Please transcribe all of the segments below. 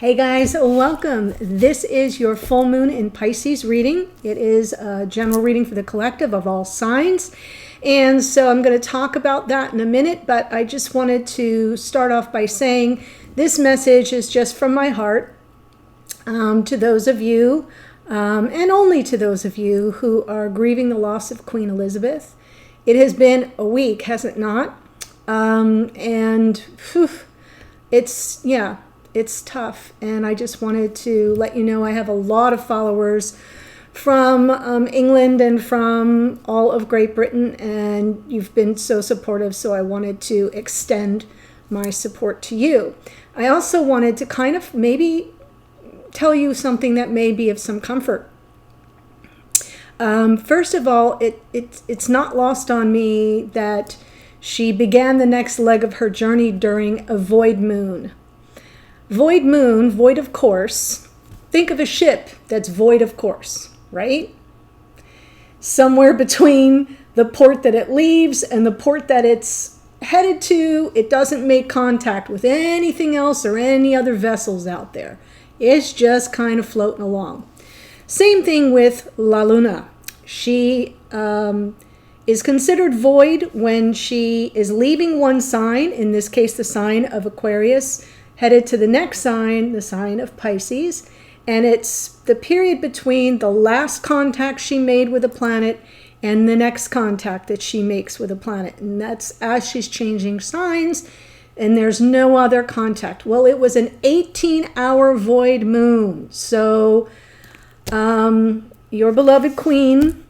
Hey guys, welcome. This is your full moon in Pisces reading. It is a general reading for the collective of all signs. And so I'm going to talk about that in a minute, but I just wanted to start off by saying this message is just from my heart to those of you, and only to those of you who are grieving the loss of Queen Elizabeth. It has been a week, has it not? It's tough, and I just wanted to let you know I have a lot of followers from England and from all of Great Britain, and you've been so supportive, so I wanted to extend my support to you. I also wanted to kind of maybe tell you something that may be of some comfort. First of all, it's not lost on me that she began the next leg of her journey during a void moon. Void moon, void of course. Think of a ship that's void of course, right? Somewhere between the port that it leaves and the port that it's headed to, it doesn't make contact with anything else or any other vessels out there. It's just kind of floating along. Same thing with La Luna. She is considered void when she is leaving one sign, in this case the sign of Aquarius, headed to the next sign, the sign of Pisces, and it's the period between the last contact she made with a planet and the next contact that she makes with a planet, and that's as she's changing signs, and there's no other contact. Well, it was an 18-hour void moon, so your beloved queen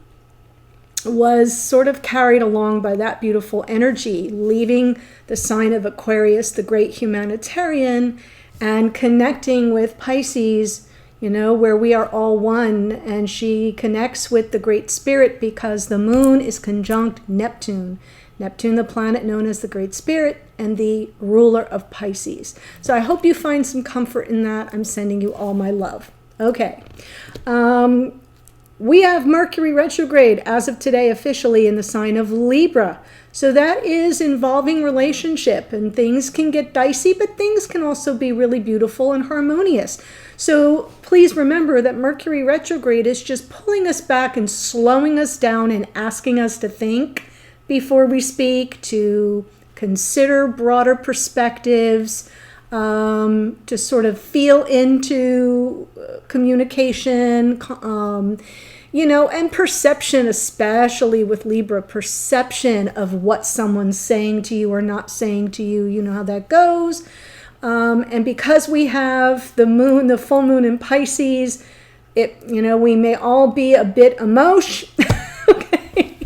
was sort of carried along by that beautiful energy, leaving the sign of Aquarius, the great humanitarian, and connecting with Pisces, where we are all one. And she connects with the Great Spirit because the moon is conjunct Neptune. Neptune, the planet known as the Great Spirit and the ruler of Pisces. So I hope you find some comfort in that. I'm sending you all my love. Okay. We have Mercury retrograde as of today officially in the sign of Libra. So that is involving relationship, and things can get dicey, but things can also be really beautiful and harmonious. So please remember that Mercury retrograde is just pulling us back and slowing us down and asking us to think before we speak, to consider broader perspectives, to sort of feel into communication, and perception, especially with Libra, perception of what someone's saying to you or not saying to you. You know how that goes. And because we have the full moon in Pisces, we may all be a bit emotional. Okay.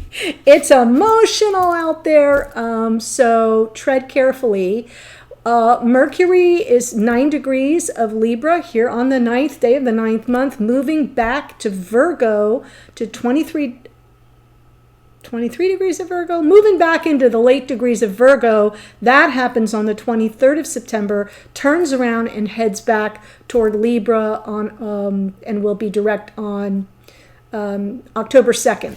It's emotional out there. So tread carefully. Mercury is 9 degrees of Libra here on the 9th day of the 9th month, moving back to Virgo to 23 degrees of Virgo, moving back into the late degrees of Virgo. That happens on the 23rd of September, turns around and heads back toward Libra and will be direct on October 2nd.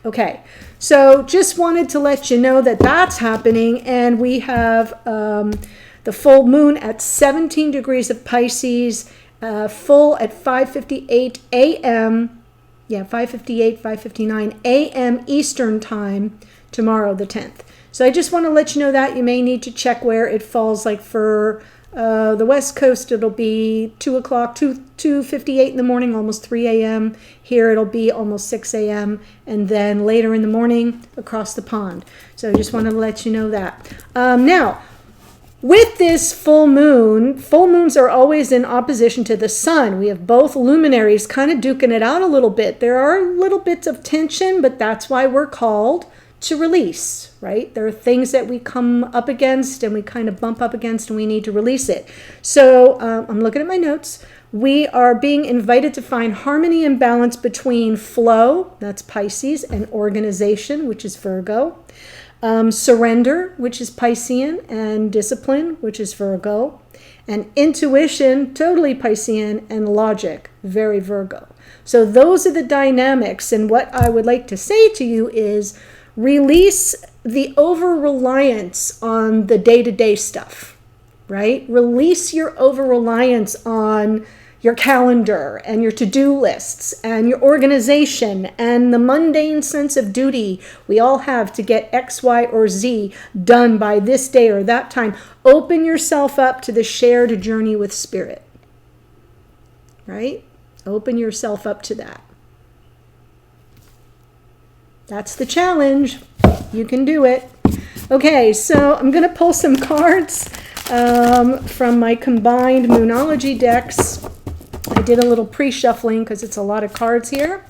Okay, so just wanted to let you know that that's happening, and we have the full moon at 17 degrees of Pisces, full at 5:58 a.m. 5:59 a.m. Eastern time tomorrow, the 10th. So I just want to let you know that you may need to check where it falls. Like for the West Coast, it'll be 2 o'clock, 2:58 in the morning, almost 3 a.m. Here it'll be almost 6 a.m. and then later in the morning across the pond. So I just wanted to let you know that. Now, with this full moons are always in opposition to the sun. We have both luminaries kind of duking it out a little bit. There are little bits of tension, but that's why we're called to release, right? There are things that we come up against and we kind of bump up against, and we need to release it. So I'm looking at my notes. We are being invited to find harmony and balance between flow, that's Pisces, and organization, which is Virgo. Surrender, which is Piscean, and discipline, which is Virgo. And intuition, totally Piscean, and logic, very Virgo. So those are the dynamics. And what I would like to say to you is release the over-reliance on the day-to-day stuff. right? Release your over-reliance on your calendar and your to-do lists and your organization and the mundane sense of duty we all have to get X, Y, or Z done by this day or that time. Open yourself up to the shared journey with Spirit, right? Open yourself up to that. That's the challenge. You can do it. Okay, so I'm going to pull some cards from my combined Moonology decks. I did a little pre-shuffling because it's a lot of cards here.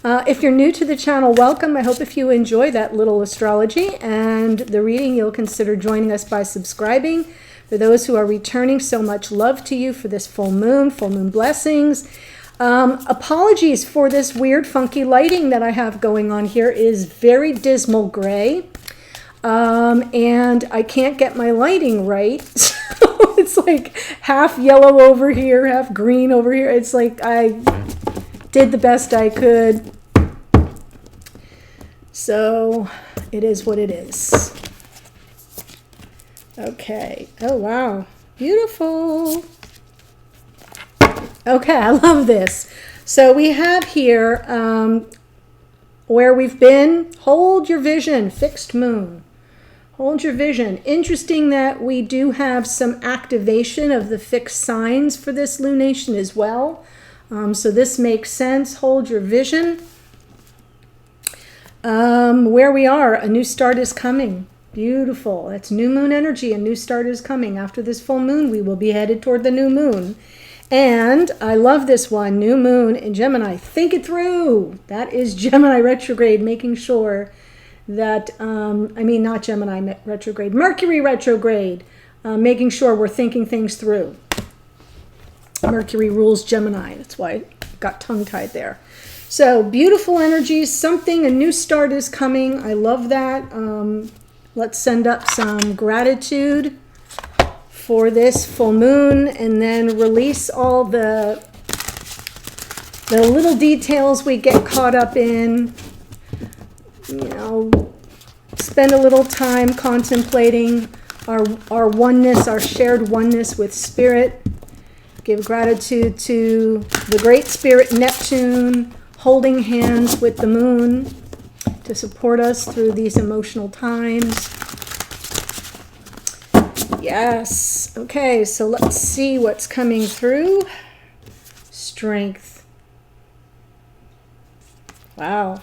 If you're new to the channel, welcome. I hope if you enjoy that little astrology and the reading, you'll consider joining us by subscribing. For those who are returning, so much love to you for this full moon blessings. Apologies for this weird, funky lighting that I have going on here. It is very dismal gray. And I can't get my lighting right. So it's like half yellow over here, half green over here. It's like I did the best I could. So it is what it is. Okay. Oh, wow. Beautiful. Okay, I love this. So we have here where we've been. Hold your vision, fixed moon. Hold your vision. Interesting that we do have some activation of the fixed signs for this lunation as well. So this makes sense. Hold your vision. Where we are, a new start is coming. Beautiful. That's new moon energy. A new start is coming. After this full moon, we will be headed toward the new moon. And I love this one, new moon in Gemini. Think it through. That is Gemini retrograde, making sure that, not Gemini retrograde, Mercury retrograde, making sure we're thinking things through. Mercury rules Gemini. That's why I got tongue-tied there. So beautiful energies, a new start is coming. I love that. Let's send up some gratitude for this full moon and then release all the little details we get caught up in. Spend a little time contemplating our oneness, our shared oneness with Spirit. Give gratitude to the Great Spirit Neptune, holding hands with the moon to support us through these emotional times. Yes. Okay, so let's see what's coming through. Strength. Wow.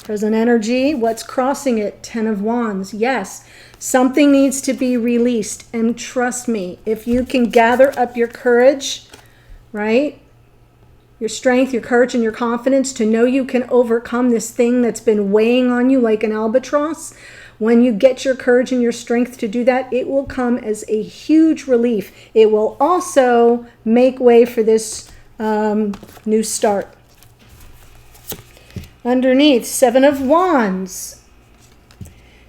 Present energy, what's crossing it? 10 of Wands. Yes, something needs to be released. And trust me, if you can gather up your courage, right? Your strength, your courage, and your confidence to know you can overcome this thing that's been weighing on you like an albatross. When you get your courage and your strength to do that, it will come as a huge relief. It will also make way for this new start. Underneath, 7 of Wands.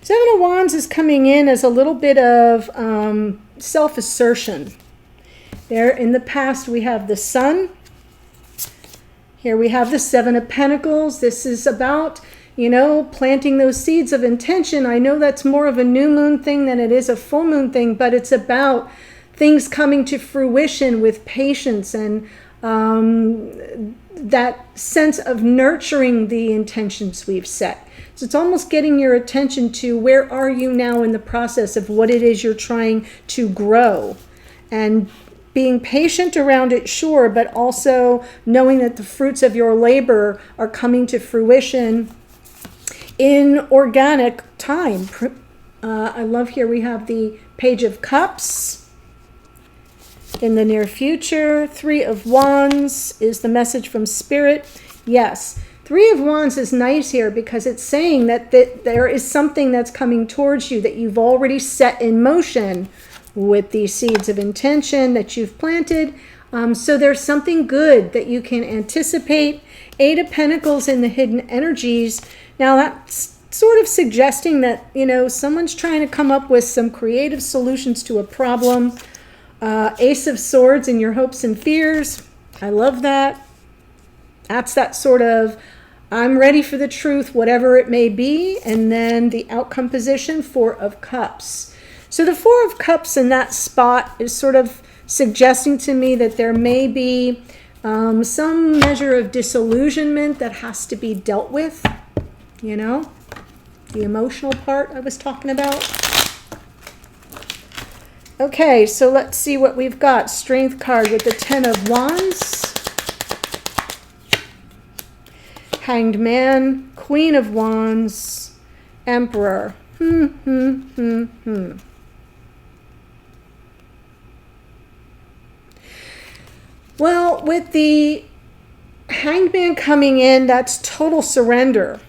7 of Wands is coming in as a little bit of self-assertion. There in the past, we have the Sun. Here we have the 7 of Pentacles. This is about, planting those seeds of intention. I know that's more of a new moon thing than it is a full moon thing, but it's about things coming to fruition with patience and that sense of nurturing the intentions we've set. So it's almost getting your attention to where are you now in the process of what it is you're trying to grow, and being patient around it, sure, but also knowing that the fruits of your labor are coming to fruition in organic time. I love here we have the Page of Cups. In the near future, 3 of Wands is the message from Spirit. Yes, 3 of Wands is nice here because it's saying that there is something that's coming towards you that you've already set in motion with these seeds of intention that you've planted. So there's something good that you can anticipate. 8 of Pentacles in the hidden energies. Now that's sort of suggesting that, someone's trying to come up with some creative solutions to a problem. Ace of Swords in your hopes and fears. I love that. That's that sort of, I'm ready for the truth, whatever it may be. And then the outcome position, 4 of Cups. So the Four of Cups in that spot is sort of suggesting to me that there may be some measure of disillusionment that has to be dealt with, you know, the emotional part I was talking about. Okay, so let's see what we've got. Strength card with the Ten of Wands, Hanged Man, Queen of Wands, Emperor. Well, with the Hanged Man coming in, that's total surrender.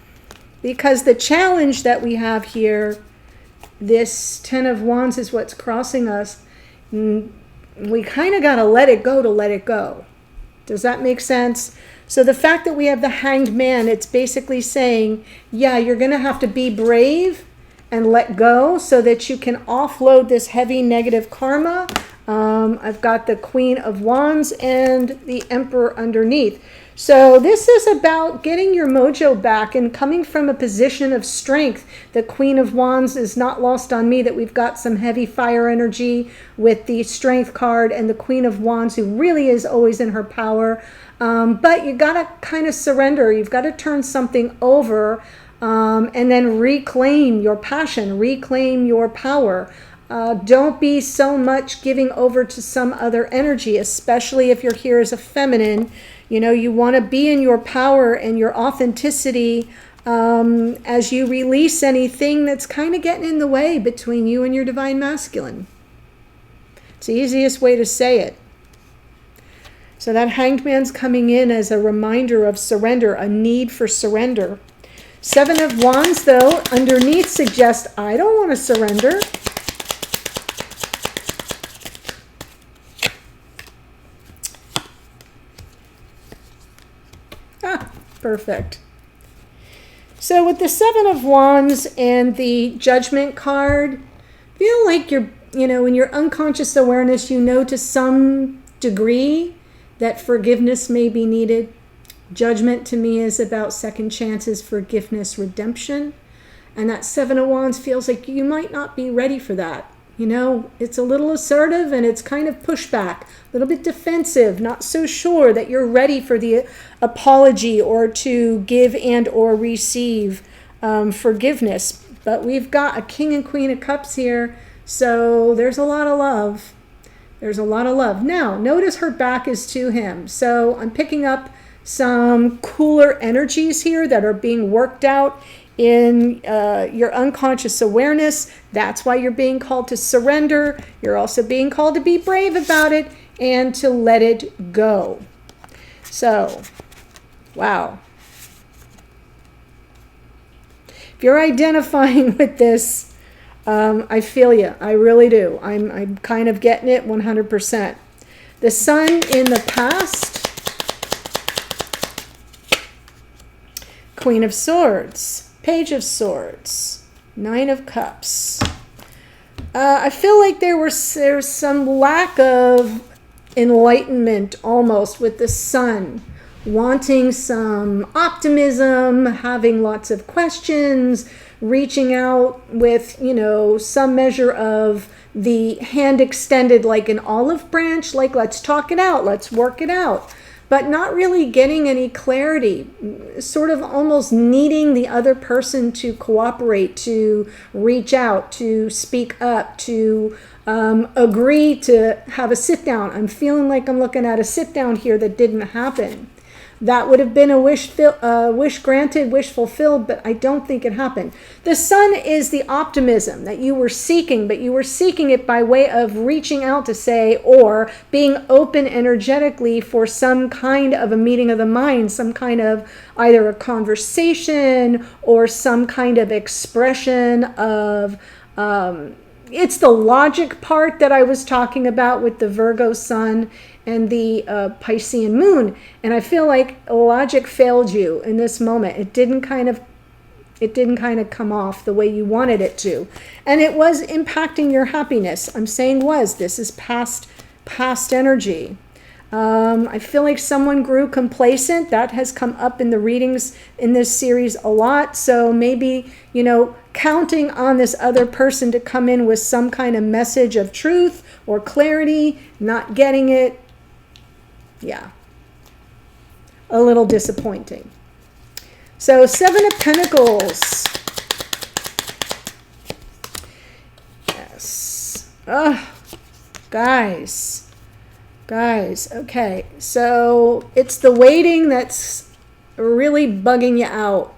Because the challenge that we have here, this Ten of Wands is what's crossing us. We kind of got to let it go to let it go. Does that make sense? So the fact that we have the Hanged Man, it's basically saying, yeah, you're going to have to be brave and let go so that you can offload this heavy negative karma. I've got the Queen of Wands and the Emperor underneath. So this is about getting your mojo back and coming from a position of strength. The Queen of Wands is not lost on me that we've got some heavy fire energy with the Strength card and the Queen of Wands, who really is always in her power. But you got to kind of surrender. You've got to turn something over and then reclaim your passion, reclaim your power. Don't be so much giving over to some other energy, especially if you're here as a feminine. You know, you want to be in your power and your authenticity as you release anything that's kind of getting in the way between you and your divine masculine. It's the easiest way to say it. So that Hanged Man's coming in as a reminder of surrender, a need for surrender. Seven of Wands, though, underneath suggests, I don't want to surrender. Perfect. So with the Seven of Wands and the Judgment card, feel like you're, in your unconscious awareness, to some degree that forgiveness may be needed. Judgment to me is about second chances, forgiveness, redemption. And that Seven of Wands feels like you might not be ready for that. It's a little assertive and it's kind of pushback, a little bit defensive, not so sure that you're ready for the apology or to give and or receive forgiveness. But we've got a King and Queen of Cups here, so there's a lot of love. There's a lot of love. Now, notice her back is to him. So I'm picking up some cooler energies here that are being worked out in your unconscious awareness. That's why you're being called to surrender. You're also being called to be brave about it and to let it go. So, wow. If you're identifying with this, I feel you. I really do. I'm kind of getting it 100%. The Sun in the past. Queen of Swords. Page of Swords, Nine of Cups. I feel like there's some lack of enlightenment almost with the Sun, wanting some optimism, having lots of questions, reaching out with, some measure of the hand extended like an olive branch, like let's talk it out, let's work it out. But not really getting any clarity, sort of almost needing the other person to cooperate, to reach out, to speak up, to agree to have a sit down. I'm feeling like I'm looking at a sit down here that didn't happen. That would have been a wish granted, wish fulfilled, but I don't think it happened. The Sun is the optimism that you were seeking, but you were seeking it by way of reaching out to say, or being open energetically for some kind of a meeting of the mind, some kind of either a conversation or some kind of expression of, it's the logic part that I was talking about with the Virgo Sun and the Piscean Moon. And I feel like logic failed you in this moment. It didn't kind of come off the way you wanted it to. And it was impacting your happiness. I'm saying this is past energy. I feel like someone grew complacent. That has come up in the readings in this series a lot. So maybe, counting on this other person to come in with some kind of message of truth or clarity, not getting it. Yeah. A little disappointing. So 7 of Pentacles. Yes. Guys, okay. So it's the waiting that's really bugging you out.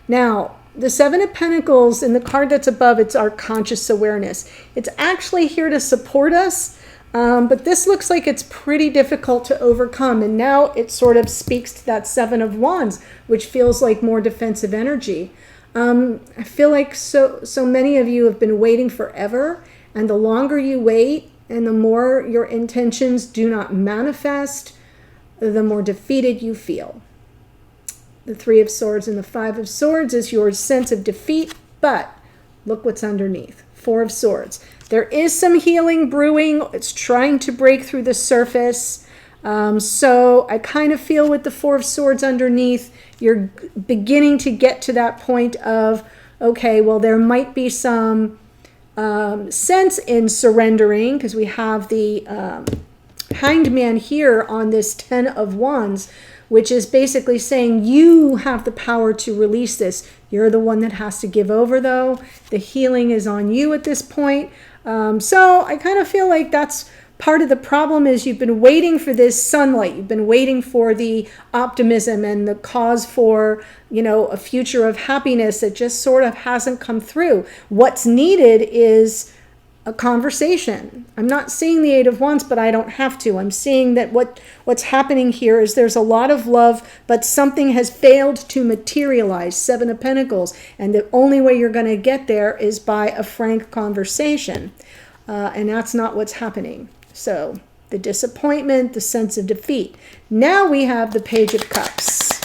Now, the 7 of Pentacles in the card that's above, it's our conscious awareness. It's actually here to support us. But this looks like it's pretty difficult to overcome. And now it sort of speaks to that 7 of Wands, which feels like more defensive energy. I feel like so many of you have been waiting forever. And the longer you wait and the more your intentions do not manifest, the more defeated you feel. The 3 of Swords and the 5 of Swords is your sense of defeat. But look what's underneath. 4 of Swords. There is some healing brewing. It's trying to break through the surface. So I kind of feel with the 4 of Swords underneath, you're beginning to get to that point of, okay, well, there might be some sense in surrendering, because we have the Hanged Man here on this 10 of Wands, which is basically saying you have the power to release this. You're the one that has to give over, though. The healing is on you at this point. So I kind of feel like that's part of the problem, is you've been waiting for this sunlight. You've been waiting for the optimism and the cause for, a future of happiness that just sort of hasn't come through. What's needed is a conversation. I'm not seeing the 8 of Wands, but I don't have to. I'm seeing that what's happening here is there's a lot of love, but something has failed to materialize. 7 of Pentacles. And the only way you're going to get there is by a frank conversation. And that's not what's happening. So the disappointment, the sense of defeat. Now we have the Page of Cups.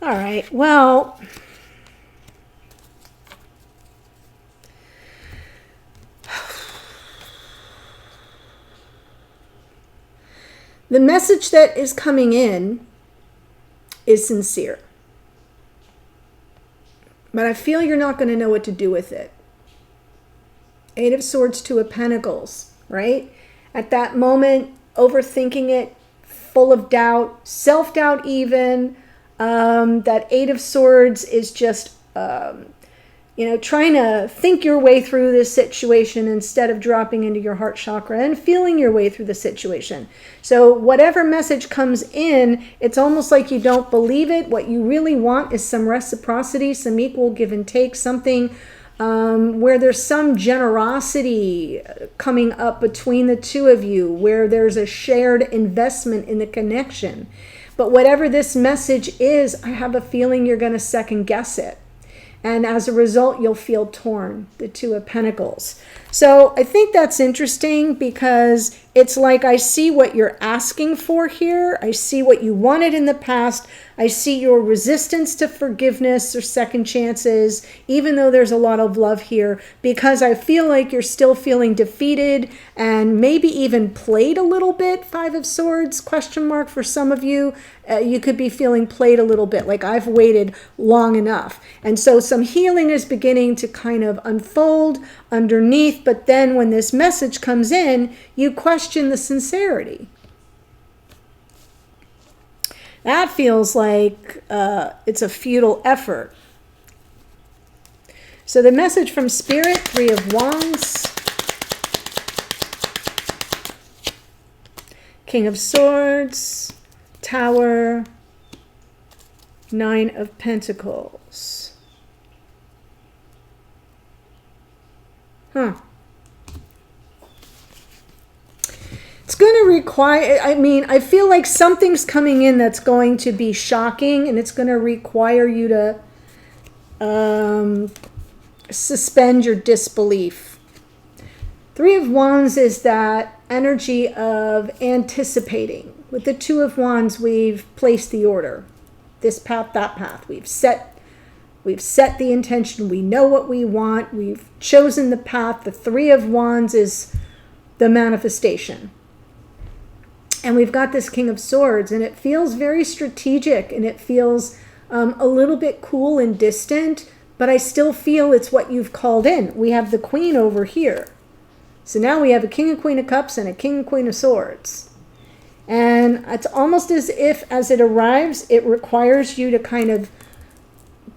All right, well, the message that is coming in is sincere. But I feel you're not going to know what to do with it. 8 of Swords, 2 of Pentacles, right? At that moment, overthinking it, full of doubt, self-doubt even. That 8 of Swords is just, trying to think your way through this situation instead of dropping into your heart chakra and feeling your way through the situation. So whatever message comes in, it's almost like you don't believe it. What you really want is some reciprocity, some equal give and take, something where there's some generosity coming up between the two of you, where there's a shared investment in the connection. But whatever this message is, I have a feeling you're going to second guess it. And as a result, you'll feel torn, the 2 of Pentacles. So I think that's interesting, because it's like I see what you're asking for here. I see what you wanted in the past. I see your resistance to forgiveness or second chances, even though there's a lot of love here, because I feel like you're still feeling defeated and maybe even played a little bit. 5 of Swords, question mark, for some of you. You could be feeling played a little bit, like I've waited long enough. And so some healing is beginning to kind of unfold underneath, but then when this message comes in, you question the sincerity. That feels like it's a futile effort. So the message from Spirit, 3 of Wands, King of Swords, Tower, 9 of Pentacles. It's going to require, I feel like something's coming in that's going to be shocking, and it's going to require you to suspend your disbelief. 3 of Wands is that energy of anticipating. With the 2 of Wands, we've placed the order. This path, that path. We've set We've set the intention. We know what we want. We've chosen the path. The Three of Wands is the manifestation. And we've got this King of Swords, and it feels very strategic, and it feels a little bit cool and distant, but I still feel it's what you've called in. We have the Queen over here. So now we have a King and Queen of Cups and a King and Queen of Swords. And it's almost as if as it arrives, it requires you to kind of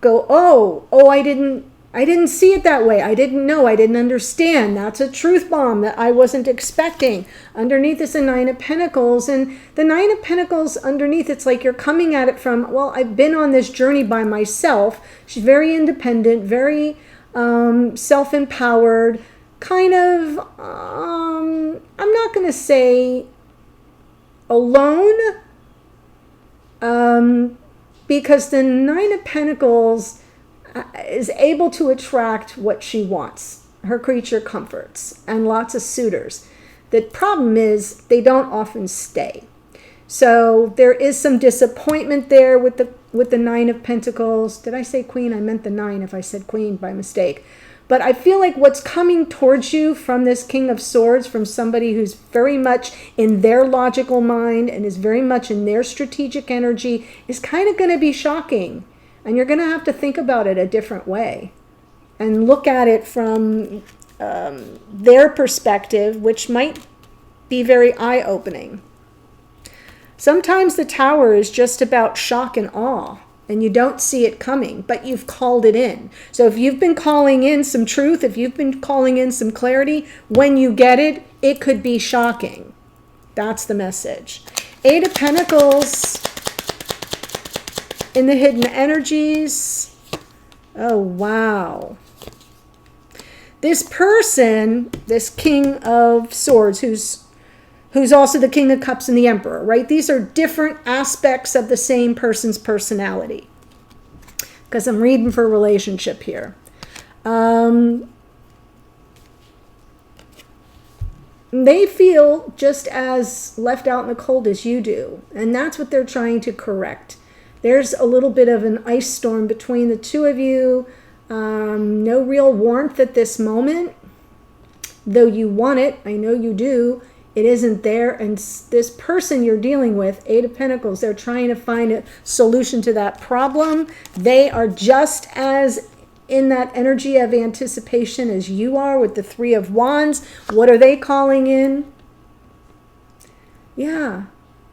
go, oh, I didn't see it that way. I didn't know. I didn't understand. That's a truth bomb that I wasn't expecting. Underneath is a Nine of Pentacles. And the Nine of Pentacles underneath, it's like you're coming at it from, well, I've been on this journey by myself. She's very independent, very self-empowered, kind of, I'm not going to say alone, because the Nine of Pentacles is able to attract what she wants, her creature comforts, and lots of suitors. The problem is they don't often stay. So there is some disappointment there with the Nine of Pentacles. Did I say Queen? I meant the Nine if I said Queen by mistake. But I feel like what's coming towards you from this King of Swords, from somebody who's very much in their logical mind and is very much in their strategic energy, is kind of going to be shocking. And you're going to have to think about it a different way and look at it from their perspective, which might be very eye-opening. Sometimes the Tower is just about shock and awe, and you don't see it coming, but you've called it in. So if you've been calling in some truth, if you've been calling in some clarity, when you get it, it could be shocking. That's the message. Eight of Pentacles in the hidden energies. Oh, wow. This person, this King of Swords, who's also the King of Cups and the Emperor, right? These are different aspects of the same person's personality, because I'm reading for relationship here. They feel just as left out in the cold as you do, and that's what they're trying to correct. There's a little bit of an ice storm between the two of you. No real warmth at this moment, though you want it. I know you do. It isn't there, and this person you're dealing with, Eight of Pentacles, they're trying to find a solution to that problem. They are just as in that energy of anticipation as you are with the Three of Wands. What are they calling in? Yeah,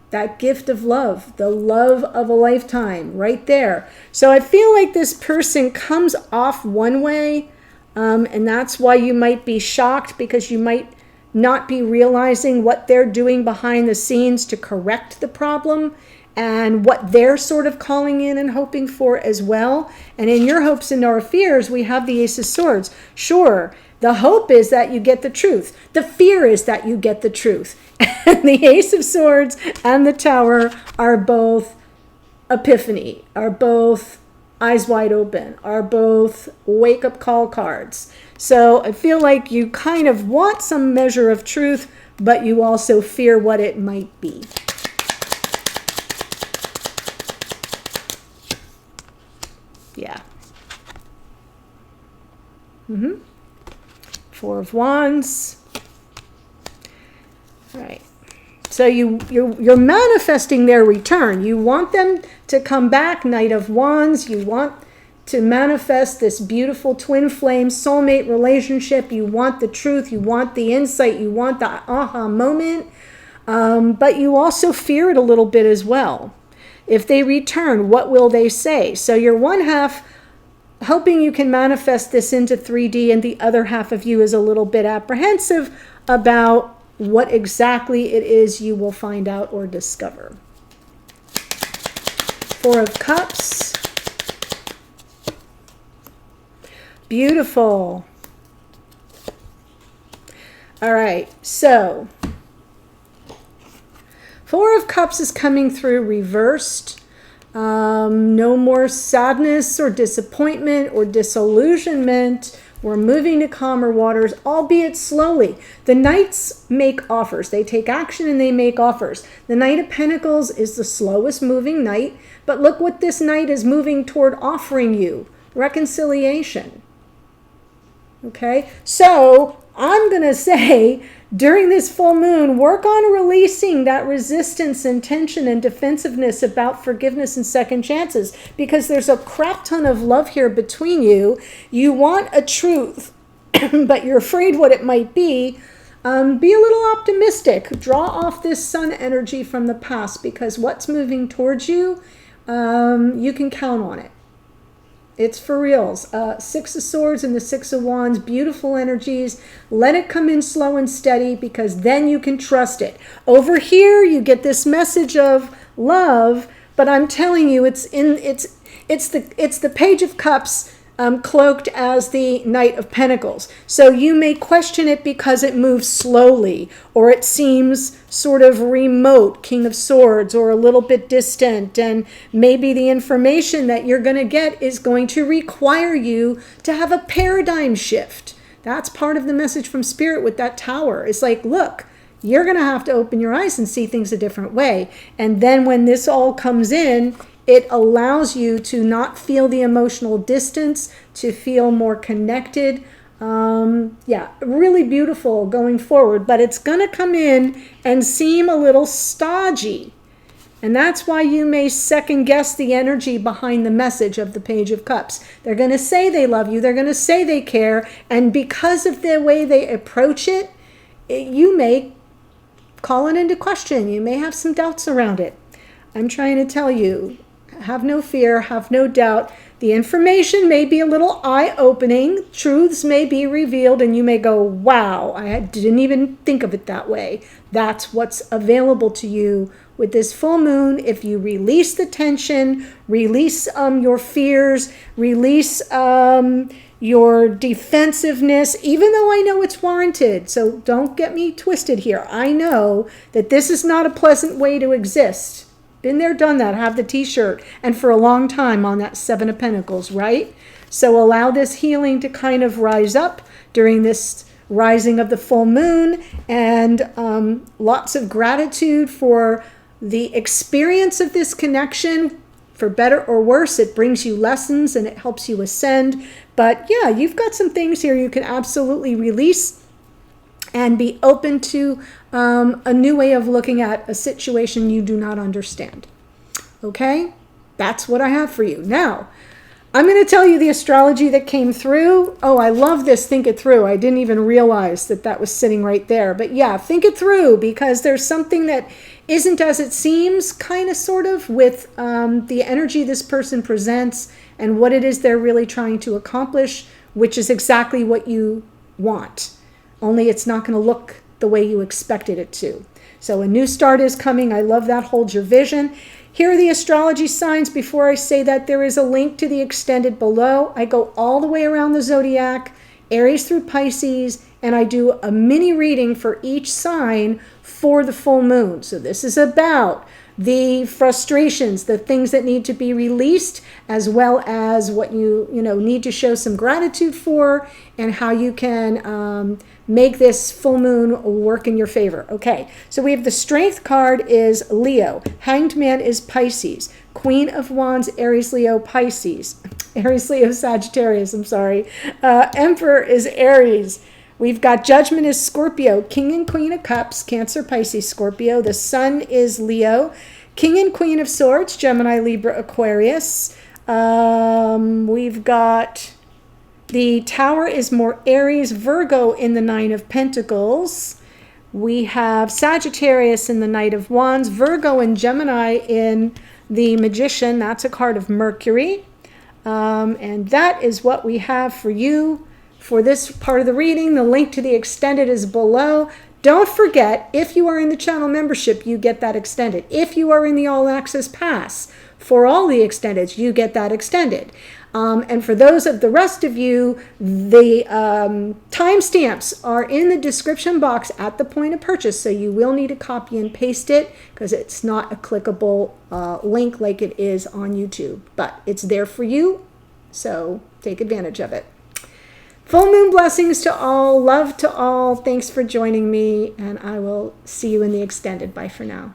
that gift of love, the love of a lifetime, right there. So I feel like this person comes off one way, and that's why you might be shocked, because you might not be realizing what they're doing behind the scenes to correct the problem, and what they're sort of calling in and hoping for as well. And in your hopes and our fears, we have the Ace of Swords. Sure, the hope is that you get the truth. The fear is that you get the truth. And the Ace of Swords and the Tower are both epiphany, are both eyes wide open, are both wake-up call cards. So I feel like you kind of want some measure of truth, but you also fear what it might be. Yeah. Four of Wands. All right. So you're manifesting their return. You want them to come back, Knight of Wands. You want to manifest this beautiful twin flame soulmate relationship. You want the truth. You want the insight. You want the aha moment. But you also fear it a little bit as well. If they return, what will they say? So you're one half hoping you can manifest this into 3D, and the other half of you is a little bit apprehensive about what exactly it is you will find out or discover. Four of Cups. Beautiful. All right, so Four of Cups is coming through reversed. No more sadness or disappointment or disillusionment. We're moving to calmer waters, albeit slowly. The Knights make offers. They take action and they make offers. The Knight of Pentacles is the slowest moving knight, but look what this knight is moving toward offering you. reconciliation. Okay, so I'm going to say during this full moon, work on releasing that resistance and tension and defensiveness about forgiveness and second chances, because there's a crap ton of love here between you. You want a truth, but you're afraid what it might be. Be a little optimistic. Draw off this sun energy from the past, because what's moving towards you, you can count on it. It's for reals. Six of Swords and the Six of Wands, beautiful energies. Let it come in slow and steady, because then you can trust it. Over here, you get this message of love, but I'm telling you, it's the Page of Cups cloaked as the Knight of Pentacles. So you may question it because it moves slowly, or it seems sort of remote, King of Swords, or a little bit distant, and maybe the information that you're going to get is going to require you to have a paradigm shift. That's part of the message from Spirit with that Tower. It's like, look, you're going to have to open your eyes and see things a different way. And then when this all comes in, it allows you to not feel the emotional distance, to feel more connected. Yeah, really beautiful going forward, but it's going to come in and seem a little stodgy. And that's why you may second guess the energy behind the message of the Page of Cups. They're going to say they love you. They're going to say they care. And because of the way they approach it, you may call it into question. You may have some doubts around it. I'm trying to tell you, have no fear, have no doubt. The information may be a little eye-opening. Truths may be revealed, and you may go, wow, I didn't even think of it that way. That's what's available to you with this full moon. If you release the tension, release your fears, release your defensiveness, even though I know it's warranted. So don't get me twisted here. I know that this is not a pleasant way to exist. Been there, done that, have the t-shirt, and for a long time on that Seven of Pentacles, right? So allow this healing to kind of rise up during this rising of the full moon, and lots of gratitude for the experience of this connection. For better or worse, it brings you lessons and it helps you ascend. But yeah, you've got some things here you can absolutely release and be open to a new way of looking at a situation you do not understand. Okay? That's what I have for you. Now, I'm going to tell you the astrology that came through. Oh, I love this. Think it through. I didn't even realize that that was sitting right there. But yeah, think it through, because there's something that isn't as it seems, kind of, sort of, with the energy this person presents and what it is they're really trying to accomplish, which is exactly what you want. Only it's not going to look the way you expected it to. So a new start is coming. I love that. Hold your vision. Here are the astrology signs. Before I say that, there is a link to the extended below. I go all the way around the zodiac, Aries through Pisces, and I do a mini reading for each sign for the full moon. So this is about the frustrations, the things that need to be released, as well as what you need to show some gratitude for, and how you can make this full moon work in your favor. Okay, so we have the Strength card is Leo. Hanged Man is Pisces. Queen of Wands, Aries, Leo, Pisces. Aries, Leo, Sagittarius, I'm sorry. Emperor is Aries. We've got Judgment is Scorpio. King and Queen of Cups, Cancer, Pisces, Scorpio. The Sun is Leo. King and Queen of Swords, Gemini, Libra, Aquarius. We've got the Tower is more Aries, Virgo in the Nine of Pentacles. We have Sagittarius in the Knight of Wands, Virgo and Gemini in the Magician. That's a card of Mercury. And that is what we have for you for this part of the reading. The link to the extended is below. Don't forget, if you are in the channel membership, you get that extended. If you are in the All Access Pass for all the extendeds, you get that extended. And for those of the rest of you, the timestamps are in the description box at the point of purchase, so you will need to copy and paste it, because it's not a clickable link like it is on YouTube. But it's there for you, so take advantage of it. Full moon blessings to all, love to all. Thanks for joining me, and I will see you in the extended. Bye for now.